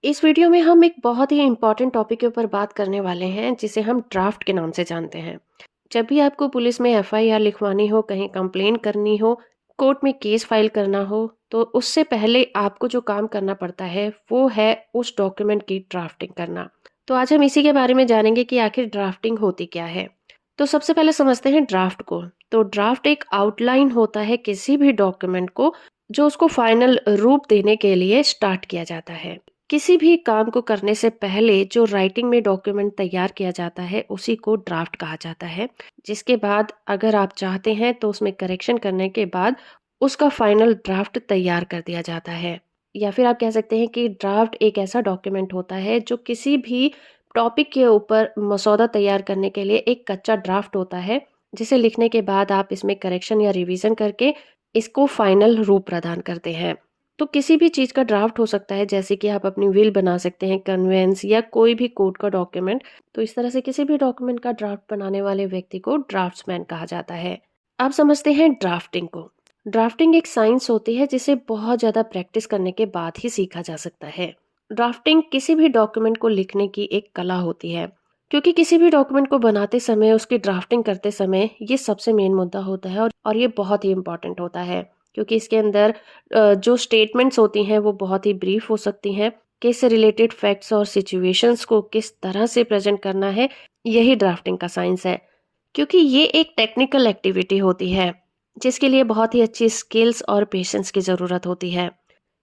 इस वीडियो में हम एक बहुत ही इम्पोर्टेंट टॉपिक के ऊपर बात करने वाले हैं जिसे हम ड्राफ्ट के नाम से जानते हैं। जब भी आपको पुलिस में एफआईआर लिखवानी हो, कहीं कंप्लेन करनी हो, कोर्ट में केस फाइल करना हो, तो उससे पहले आपको जो काम करना पड़ता है वो है उस डॉक्यूमेंट की ड्राफ्टिंग करना। तो आज हम इसी के बारे में जानेंगे कि आखिर ड्राफ्टिंग होती क्या है। तो सबसे पहले समझते हैं ड्राफ्ट को। तो ड्राफ्ट एक आउटलाइन होता है किसी भी डॉक्यूमेंट को जो उसको फाइनल रूप देने के लिए स्टार्ट किया जाता है। किसी भी काम को करने से पहले जो राइटिंग में डॉक्यूमेंट तैयार किया जाता है उसी को ड्राफ्ट कहा जाता है। जिसके बाद अगर आप चाहते हैं तो उसमें करेक्शन करने के बाद उसका फाइनल ड्राफ्ट तैयार कर दिया जाता है। या फिर आप कह सकते हैं कि ड्राफ्ट एक ऐसा डॉक्यूमेंट होता है जो किसी भी टॉपिक के ऊपर मसौदा तैयार करने के लिए एक कच्चा ड्राफ्ट होता है, जिसे लिखने के बाद आप इसमें करेक्शन या रिवीजन करके इसको फाइनल रूप प्रदान करते हैं। तो किसी भी चीज़ का ड्राफ्ट हो सकता है, जैसे कि आप अपनी विल बना सकते हैं, कन्वेंस या कोई भी कोर्ट का डॉक्यूमेंट। तो इस तरह से किसी भी डॉक्यूमेंट का ड्राफ्ट बनाने वाले व्यक्ति को ड्राफ्ट्समैन कहा जाता है। अब समझते हैं ड्राफ्टिंग को। ड्राफ्टिंग एक साइंस होती है जिसे बहुत ज़्यादा प्रैक्टिस करने के बाद ही सीखा जा सकता है। ड्राफ्टिंग किसी भी डॉक्यूमेंट को लिखने की एक कला होती है, क्योंकि किसी भी डॉक्यूमेंट को बनाते समय, उसकी ड्राफ्टिंग करते समय ये सबसे मेन मुद्दा होता है और ये बहुत ही इम्पोर्टेंट होता है, क्योंकि इसके अंदर जो स्टेटमेंट्स होती हैं वो बहुत ही ब्रीफ हो सकती हैं। केस से रिलेटेड फैक्ट्स और सिचुएशंस को किस तरह से प्रेजेंट करना है, यही ड्राफ्टिंग का साइंस है। क्योंकि ये एक टेक्निकल एक्टिविटी होती है जिसके लिए बहुत ही अच्छी स्किल्स और पेशेंस की ज़रूरत होती है।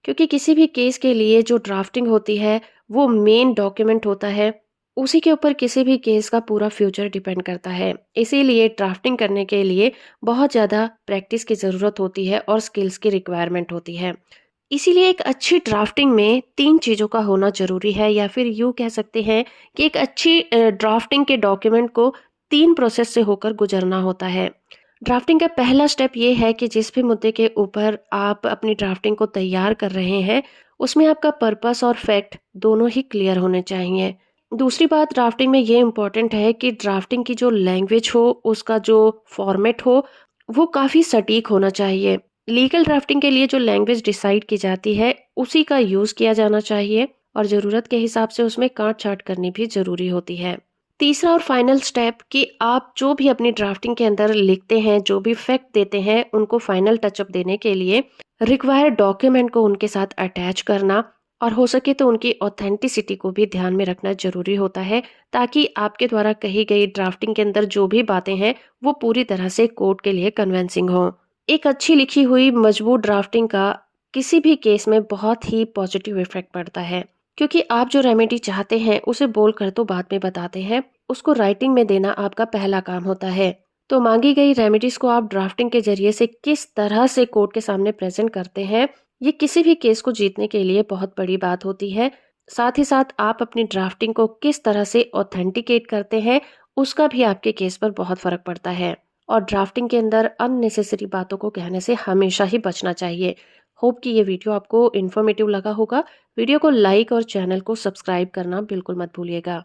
क्योंकि किसी भी केस के लिए जो ड्राफ्टिंग होती है वो मेन डॉक्यूमेंट होता है, उसी के ऊपर किसी भी केस का पूरा फ्यूचर डिपेंड करता है। इसीलिए ड्राफ्टिंग करने के लिए बहुत ज़्यादा प्रैक्टिस की ज़रूरत होती है और स्किल्स की रिक्वायरमेंट होती है। इसीलिए एक अच्छी ड्राफ्टिंग में 3 चीज़ों का होना ज़रूरी है, या फिर यूँ कह सकते हैं कि एक अच्छी ड्राफ्टिंग के डॉक्यूमेंट को 3 प्रोसेस से होकर गुजरना होता है। ड्राफ्टिंग का पहला स्टेप ये है कि जिस भी मुद्दे के ऊपर आप अपनी ड्राफ्टिंग को तैयार कर रहे हैं, उसमें आपका पर्पस और फैक्ट दोनों ही क्लियर होने चाहिए। दूसरी बात ड्राफ्टिंग में ये इम्पोर्टेंट है कि ड्राफ्टिंग की जो लैंग्वेज हो, उसका जो फॉर्मेट हो, वो काफ़ी सटीक होना चाहिए। लीगल ड्राफ्टिंग के लिए जो लैंग्वेज डिसाइड की जाती है, उसी का यूज़ किया जाना चाहिए और ज़रूरत के हिसाब से उसमें काट-छाँट करनी भी ज़रूरी होती है। तीसरा और फाइनल स्टेप कि आप जो भी अपनी ड्राफ्टिंग के अंदर लिखते हैं, जो भी फैक्ट देते हैं, उनको फाइनल टचअप देने के लिए रिक्वायर्ड डॉक्यूमेंट को उनके साथ अटैच करना, और हो सके तो उनकी ऑथेंटिसिटी को भी ध्यान में रखना ज़रूरी होता है, ताकि आपके द्वारा कही गई ड्राफ्टिंग के अंदर जो भी बातें हैं वो पूरी तरह से कोर्ट के लिए कन्विंसिंग हो। एक अच्छी लिखी हुई मजबूत ड्राफ्टिंग का किसी भी केस में बहुत ही पॉजिटिव इफेक्ट पड़ता है, क्योंकि आप जो रेमेडी चाहते हैं उसे बोलकर तो बाद में बताते हैं, उसको राइटिंग में देना आपका पहला काम होता है। तो मांगी गई रेमेडीज को आप ड्राफ्टिंग के जरिए से किस तरह से कोर्ट के सामने प्रेजेंट करते हैं, ये किसी भी केस को जीतने के लिए बहुत बड़ी बात होती है। साथ ही साथ आप अपनी ड्राफ्टिंग को किस तरह से ऑथेंटिकेट करते हैं, उसका भी आपके केस पर बहुत फर्क पड़ता है। और ड्राफ्टिंग के अंदर अननेसेसरी बातों को कहने से हमेशा ही बचना चाहिए। होप कि ये वीडियो आपको इन्फॉर्मेटिव लगा होगा। वीडियो को लाइक और चैनल को सब्सक्राइब करना बिल्कुल मत भूलिएगा।